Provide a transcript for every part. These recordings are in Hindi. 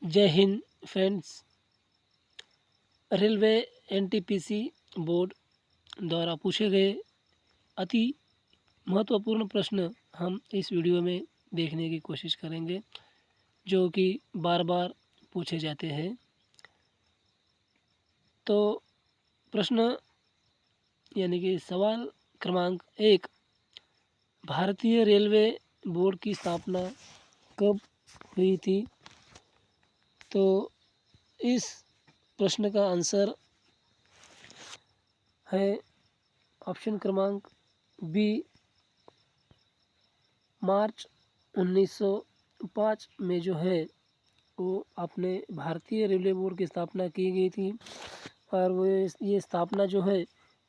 जय Hind friends. Railway NTPC board द्वारा पूछे गए अति महत्वपूर्ण प्रश्न हम इस वीडियो में देखने की कोशिश करेंगे, जो कि बार बार पूछे जाते हैं। तो प्रश्न यानी कि सवाल क्रमांक 1, भारतीय रेलवे बोर्ड की स्थापना कब हुई थी? तो इस प्रश्न का आंसर है ऑप्शन क्रमांक बी, मार्च 1905 में जो है वो अपने भारतीय रेलवे बोर्ड की स्थापना की गई थी। और वो ये स्थापना जो है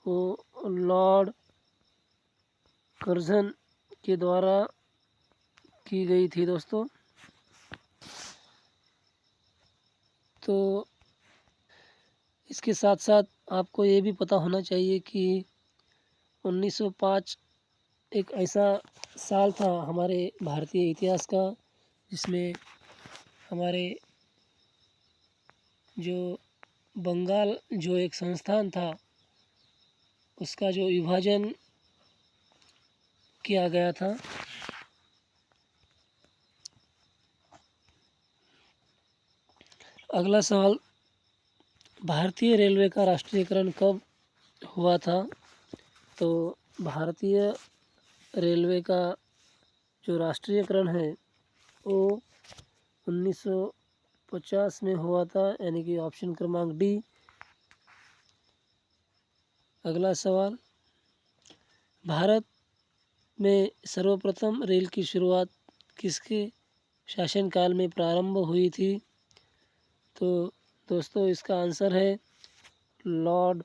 वो लॉर्ड कर्जन के द्वारा की गई थी दोस्तों। तो इसके साथ साथ आपको ये भी पता होना चाहिए कि 1905 एक ऐसा साल था हमारे भारतीय इतिहास का जिसमें हमारे जो बंगाल जो एक संस्थान था उसका जो विभाजन किया गया था। अगला सवाल, भारतीय रेलवे का राष्ट्रीयकरण कब हुआ था? तो भारतीय रेलवे का जो राष्ट्रीयकरण है वो 1950 में हुआ था, यानी कि ऑप्शन क्रमांक डी। अगला सवाल, भारत में सर्वप्रथम रेल की शुरुआत किसके शासनकाल में प्रारंभ हुई थी? तो दोस्तों इसका आंसर है लॉर्ड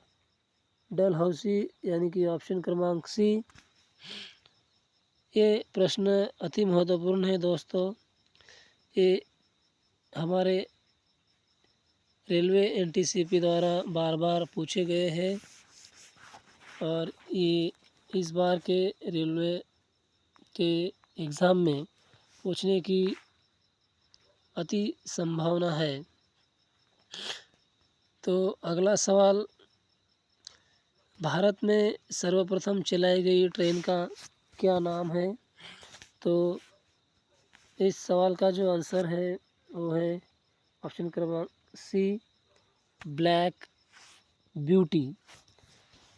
डलहौसी, यानी कि ऑप्शन क्रमांक सी। ये प्रश्न अति महत्वपूर्ण है दोस्तों। ये हमारे रेलवे एनटीसीपी द्वारा बार बार पूछे गए हैं और ये इस बार के रेलवे के एग्ज़ाम में पूछने की अति संभावना है। तो अगला सवाल, भारत में सर्वप्रथम चलाई गई ट्रेन का क्या नाम है? तो इस सवाल का जो आंसर है वो है ऑप्शन क्रमांक सी, ब्लैक ब्यूटी।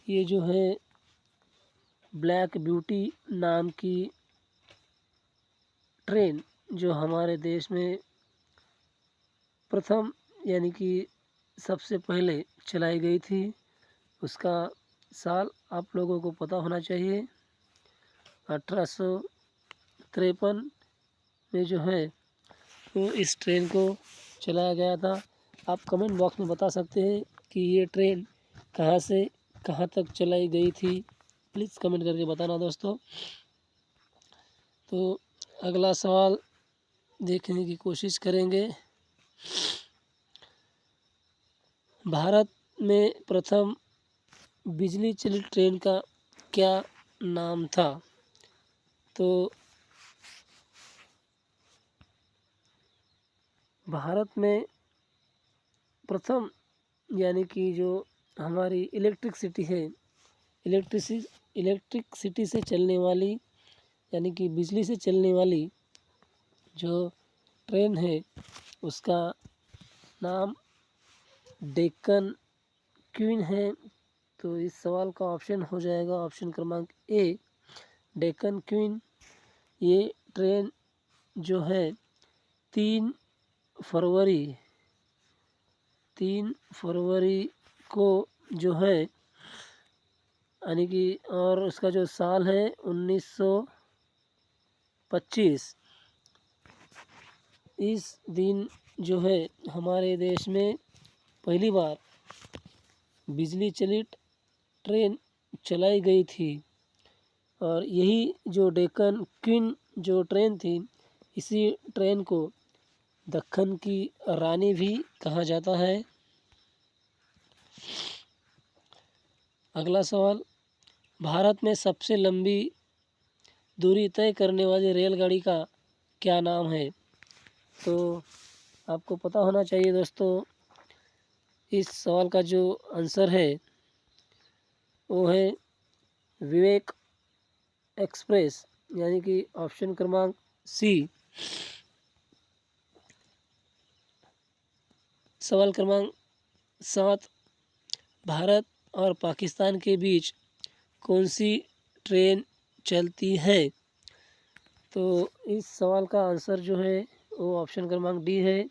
ये जो है ब्लैक ब्यूटी नाम की ट्रेन जो हमारे देश में प्रथम यानी कि सबसे पहले चलाई गई थी, उसका साल आप लोगों को पता होना चाहिए। 1853 में जो है वो इस ट्रेन को चलाया गया था। आप कमेंट बॉक्स में बता सकते हैं कि ये ट्रेन कहाँ से कहाँ तक चलाई गई थी, प्लीज़ कमेंट करके बताना दोस्तों। तो अगला सवाल देखने की कोशिश करेंगे, भारत में प्रथम बिजली चलित ट्रेन का क्या नाम था? तो भारत में प्रथम यानी कि जो हमारी इलेक्ट्रिसिटी है, इलेक्ट्रिसिटी से चलने वाली यानी कि बिजली से चलने वाली जो ट्रेन है उसका नाम डेक्कन क्वीन है। तो इस सवाल का ऑप्शन हो जाएगा ऑप्शन क्रमांक ए, डेक्कन क्वीन। ये ट्रेन जो है 3 फरवरी को जो है यानी कि और उसका जो साल है 1925, इस दिन जो है हमारे देश में पहली बार बिजली चलित ट्रेन चलाई गई थी। और यही जो डेक्कन क्वीन जो ट्रेन थी, इसी ट्रेन को दक्कन की रानी भी कहा जाता है। अगला सवाल, भारत में सबसे लंबी दूरी तय करने वाली रेलगाड़ी का क्या नाम है? तो आपको पता होना चाहिए दोस्तों, इस सवाल का जो आंसर है वो है विवेक एक्सप्रेस, यानी कि ऑप्शन क्रमांक सी। सवाल क्रमांक 7, भारत और पाकिस्तान के बीच कौन सी ट्रेन चलती है? तो इस सवाल का आंसर जो है वो ऑप्शन क्रमांक डी है,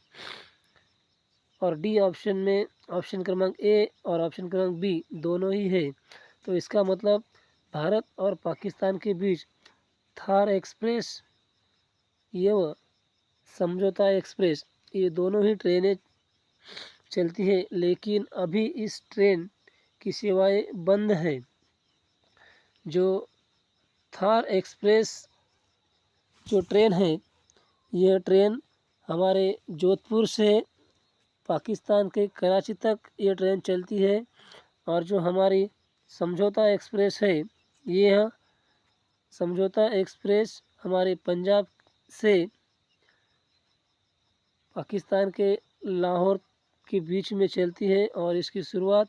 और डी ऑप्शन में ऑप्शन क्रमांक ए और ऑप्शन क्रमांक बी दोनों ही है। तो इसका मतलब भारत और पाकिस्तान के बीच थार एक्सप्रेस एवं समझौता एक्सप्रेस, ये दोनों ही ट्रेनें चलती है, लेकिन अभी इस ट्रेन की सेवाएं बंद है। जो थार एक्सप्रेस जो ट्रेन है, यह ट्रेन हमारे जोधपुर से पाकिस्तान के कराची तक ये ट्रेन चलती है, और जो हमारी समझौता एक्सप्रेस है, यह समझौता एक्सप्रेस हमारे पंजाब से पाकिस्तान के लाहौर के बीच में चलती है, और इसकी शुरुआत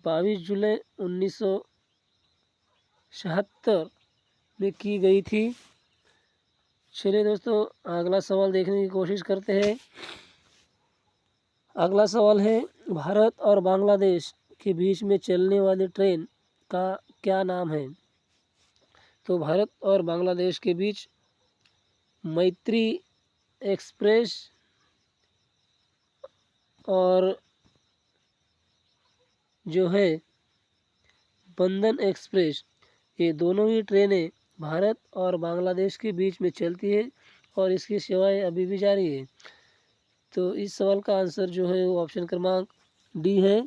22 जुलाई 1976 में की गई थी। चलिए दोस्तों, अगला सवाल देखने की कोशिश करते हैं। अगला सवाल है, भारत और बांग्लादेश के बीच में चलने वाली ट्रेन का क्या नाम है? तो भारत और बांग्लादेश के बीच मैत्री एक्सप्रेस और जो है बंधन एक्सप्रेस, ये दोनों ही ट्रेनें भारत और बांग्लादेश के बीच में चलती है, और इसकी सेवाएं अभी भी जारी है। तो इस सवाल का आंसर जो है वो ऑप्शन क्रमांक डी है।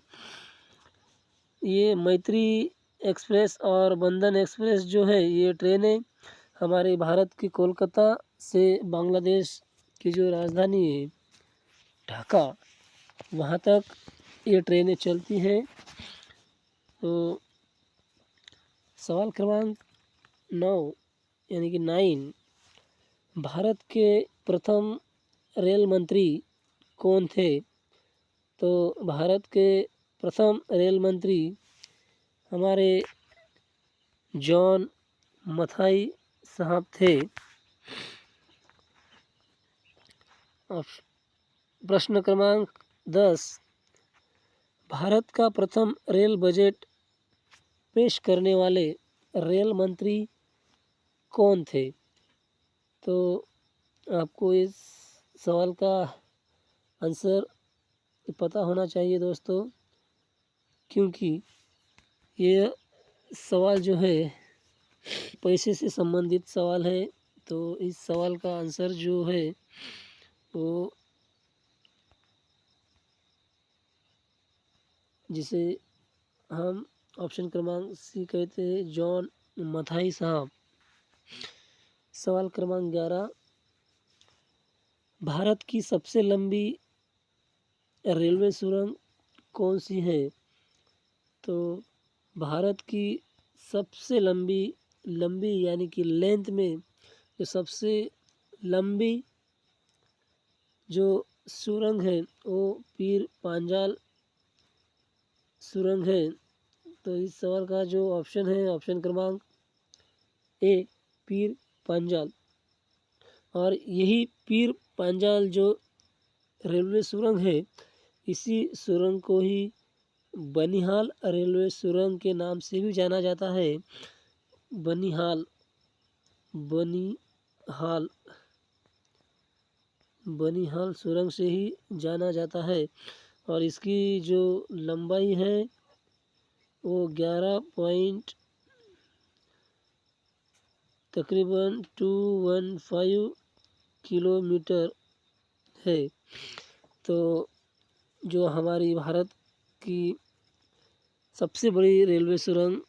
ये मैत्री एक्सप्रेस और बंधन एक्सप्रेस जो है, ये ट्रेनें हमारे भारत के कोलकाता से बांग्लादेश की जो राजधानी है ढाका, वहाँ तक ये ट्रेनें चलती हैं। तो सवाल क्रमांक 9 यानी कि 9, भारत के प्रथम रेल मंत्री कौन थे? तो भारत के प्रथम रेल मंत्री हमारे जॉन मथाई साहब थे। प्रश्न क्रमांक 10, भारत का प्रथम रेल बजट पेश करने वाले रेल मंत्री कौन थे? तो आपको इस सवाल का आंसर पता होना चाहिए दोस्तों, क्योंकि ये सवाल जो है पैसे से संबंधित सवाल है। तो इस सवाल का आंसर जो है वो, जिसे हम ऑप्शन क्रमांक सी कहते हैं, जॉन मथाई साहब। सवाल क्रमांक 11, भारत की सबसे लंबी रेलवे सुरंग कौन सी है? तो भारत की सबसे लंबी यानी कि लेंथ में जो सबसे लंबी जो सुरंग है वो पीर पांजाल सुरंग है। तो इस सवाल का जो ऑप्शन है, ऑप्शन क्रमांक ए, पीर पांजाल। और यही पीर पांजाल जो रेलवे सुरंग है, इसी सुरंग को ही बनिहाल रेलवे सुरंग के नाम से भी जाना जाता है। बनिहाल बनिहाल बनिहाल सुरंग से ही जाना जाता है, और इसकी जो लंबाई है वो 11 पॉइंट तकरीबन 215 किलोमीटर है। तो जो हमारी भारत की सबसे बड़ी रेलवे सुरंग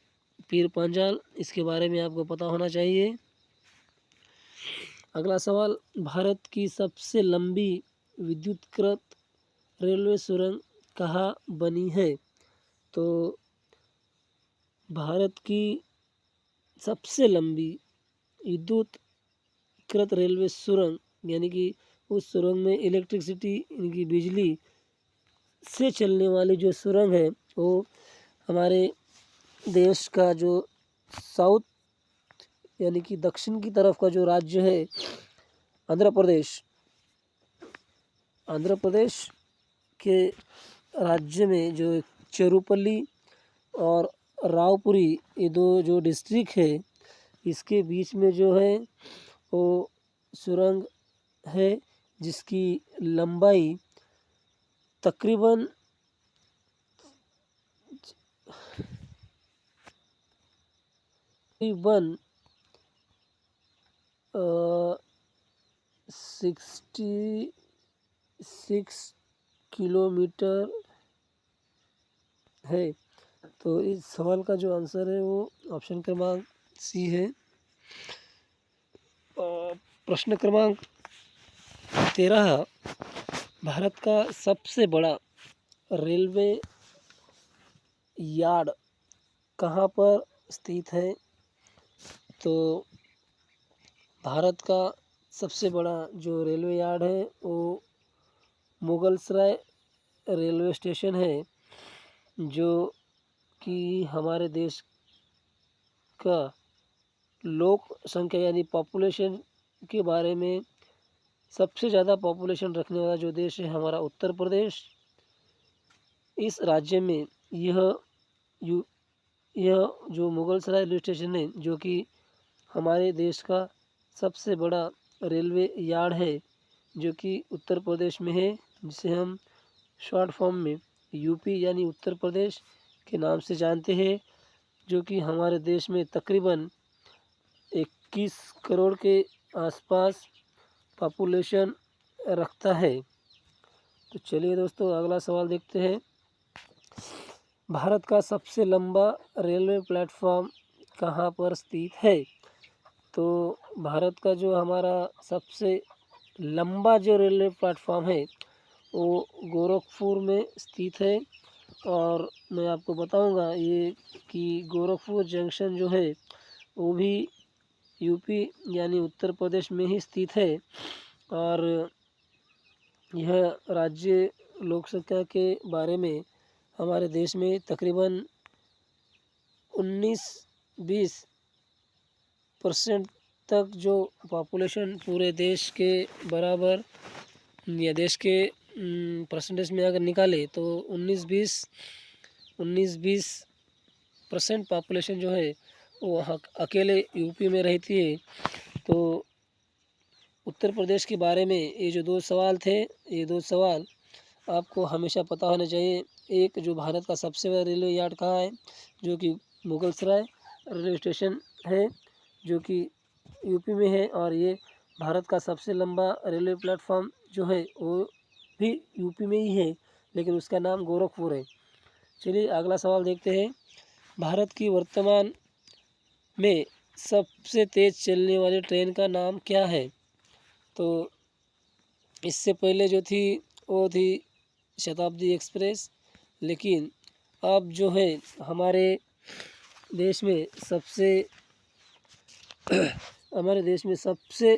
पीर पांजाल, इसके बारे में आपको पता होना चाहिए। अगला सवाल, भारत की सबसे लंबी विद्युतकृत रेलवे सुरंग कहाँ बनी है? तो भारत की सबसे लंबी विद्युतकृत रेलवे सुरंग यानी कि उस सुरंग में इलेक्ट्रिसिटी यानी बिजली से चलने वाली जो सुरंग है वो हमारे देश का जो साउथ यानी कि दक्षिण की तरफ का जो राज्य है आंध्र प्रदेश, आंध्र प्रदेश के राज्य में जो चेरुपल्ली और रावपुरी ये दो जो डिस्ट्रिक्ट है इसके बीच में जो है वो सुरंग है जिसकी लंबाई तकरीबन 66 किलोमीटर है। तो इस सवाल का जो आंसर है वो ऑप्शन क्रमांक सी है। प्रश्न क्रमांक 13, भारत का सबसे बड़ा रेलवे यार्ड कहाँ पर स्थित है? तो भारत का सबसे बड़ा जो रेलवे यार्ड है वो मुगलसराय रेलवे स्टेशन है, जो कि हमारे देश का लोक संख्या यानी पॉपुलेशन के बारे में सबसे ज़्यादा पॉपुलेशन रखने वाला जो देश है हमारा उत्तर प्रदेश। इस राज्य में यह जो मुगलसराय रेलवे स्टेशन है जो कि हमारे देश का सबसे बड़ा रेलवे यार्ड है जो कि उत्तर प्रदेश में है, जिसे हम शॉर्ट फॉर्म में यूपी यानी उत्तर प्रदेश के नाम से जानते हैं, जो कि हमारे देश में तकरीबन 21 करोड़ के आसपास पॉपुलेशन रखता है। तो चलिए दोस्तों अगला सवाल देखते हैं। भारत का सबसे लंबा रेलवे प्लेटफॉर्म कहाँ पर स्थित है? तो भारत का जो हमारा सबसे लंबा जो रेलवे प्लेटफॉर्म है वो गोरखपुर में स्थित है। और मैं आपको बताऊंगा ये कि गोरखपुर जंक्शन जो है वो भी यूपी यानी उत्तर प्रदेश में ही स्थित है। और यह राज्य लोक संख्या के बारे में हमारे देश में तकरीबन 19-20% तक जो पॉपुलेशन पूरे देश के बराबर या देश के परसेंटेज में अगर निकाले तो 19-20% पॉपुलेशन जो है वो अकेले यूपी में रहती है। तो उत्तर प्रदेश के बारे में ये जो दो सवाल थे, ये दो सवाल आपको हमेशा पता होना चाहिए। एक जो भारत का सबसे बड़ा रेलवे यार्ड कहाँ है, जो कि मुगलसराय रेलवे स्टेशन है जो कि यूपी में है, और ये भारत का सबसे लंबा रेलवे प्लेटफॉर्म जो है वो भी यूपी में ही है, लेकिन उसका नाम गोरखपुर है। चलिए अगला सवाल देखते हैं। भारत की वर्तमान में सबसे तेज़ चलने वाली ट्रेन का नाम क्या है? तो इससे पहले जो थी वो थी शताब्दी एक्सप्रेस, लेकिन अब जो है हमारे देश में सबसे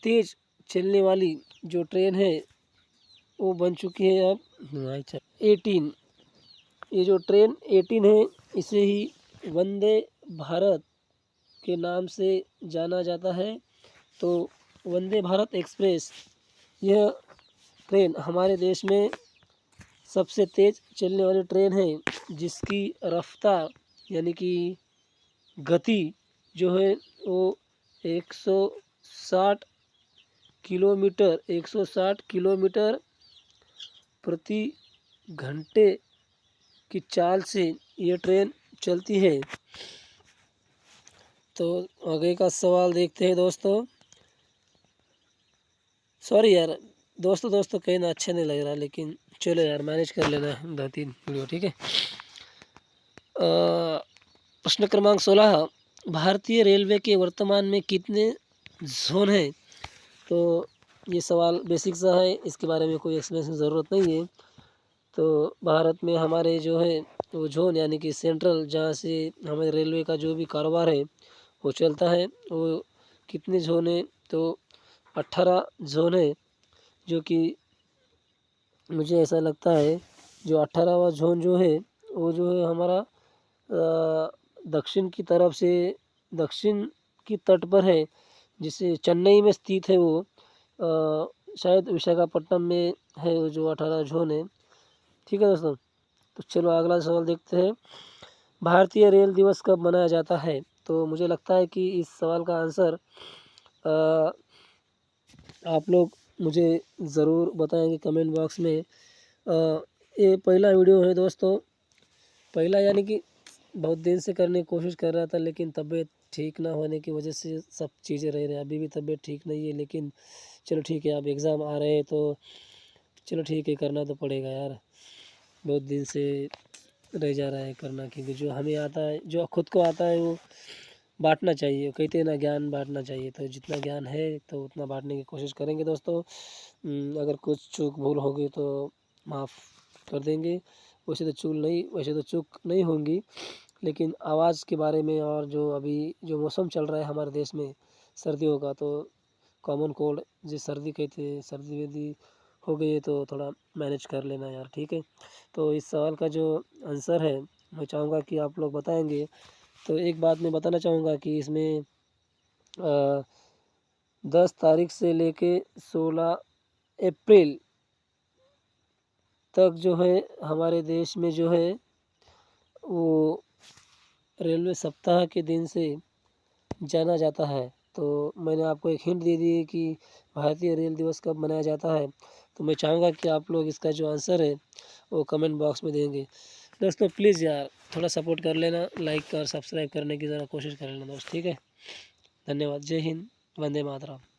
तेज़ चलने वाली जो ट्रेन है वो बन चुकी है अब 18। ये जो ट्रेन 18 है इसे ही वंदे भारत के नाम से जाना जाता है। तो वंदे भारत एक्सप्रेस यह ट्रेन हमारे देश में सबसे तेज़ चलने वाली ट्रेन है, जिसकी रफ्तार यानी कि गति जो है वो 160 किलोमीटर प्रति घंटे की चाल से ये ट्रेन चलती है। तो आगे का सवाल देखते हैं दोस्तों। सॉरी यार दोस्तों कहना अच्छा नहीं लग रहा, लेकिन चलो यार मैनेज कर लेना 2-3 वीडियो, ठीक है। प्रश्न क्रमांक 16, भारतीय रेलवे के वर्तमान में कितने जोन हैं? तो ये सवाल बेसिक सा है, इसके बारे में कोई एक्सप्लेनेशन की ज़रूरत नहीं है। तो भारत में हमारे जो है वो जोन यानी कि सेंट्रल, जहाँ से हमारे रेलवे का जो भी कारोबार है वो चलता है, वो कितने जोन है? तो 18 ज़ोन है, जो कि मुझे ऐसा लगता है जो 18वां ज़ोन जो है वो जो है हमारा दक्षिण की तरफ से दक्षिण की तट पर है, जिसे चेन्नई में स्थित है वो। शायद विशाखापट्टनम में है वो जो 18 ज़ोन है। ठीक है दोस्तों, तो चलो अगला सवाल देखते हैं। भारतीय रेल दिवस कब मनाया जाता है? तो मुझे लगता है कि इस सवाल का आंसर आप लोग मुझे ज़रूर बताएंगे कमेंट बॉक्स में। ये पहला वीडियो है दोस्तों, पहला यानी कि बहुत दिन से करने की कोशिश कर रहा था, लेकिन तबीयत ठीक ना होने की वजह से सब चीज़ें रह रही हैं। अभी भी तबीयत ठीक नहीं है, लेकिन चलो ठीक है, अब एग्ज़ाम आ रहे हैं तो चलो ठीक है, करना तो पड़ेगा यार। बहुत दिन से रह जा रहा है करना, क्योंकि जो हमें आता है, जो खुद को आता है वो बांटना चाहिए। कहते हैं ना, ज्ञान बांटना चाहिए, तो जितना ज्ञान है तो उतना बांटने की कोशिश करेंगे दोस्तों। अगर कुछ चूक भूल होगी तो माफ़ कर देंगे। वैसे तो चूक नहीं होंगी, लेकिन आवाज़ के बारे में और जो अभी जो मौसम चल रहा है हमारे देश में सर्दियों का, तो कॉमन कोल्ड जिस सर्दी कहते हैं, सर्दी वर्दी हो गई है तो थोड़ा मैनेज कर लेना यार, ठीक है। तो इस सवाल का जो आंसर है मैं चाहूँगा कि आप लोग बताएंगे। तो एक बात मैं बताना चाहूँगा कि इसमें 10 तारीख से लेके 16 अप्रैल तक जो है हमारे देश में जो है वो रेलवे सप्ताह के दिन से जाना जाता है। तो मैंने आपको एक हिंट दे दी है कि भारतीय रेल दिवस कब मनाया जाता है। तो मैं चाहूँगा कि आप लोग इसका जो आंसर है वो कमेंट बॉक्स में देंगे। दोस्तों प्लीज़ यार थोड़ा सपोर्ट कर लेना, लाइक और सब्सक्राइब करने की ज़रा कोशिश कर लेना दोस्त, ठीक है। धन्यवाद। जय हिंद, वंदे मातरम।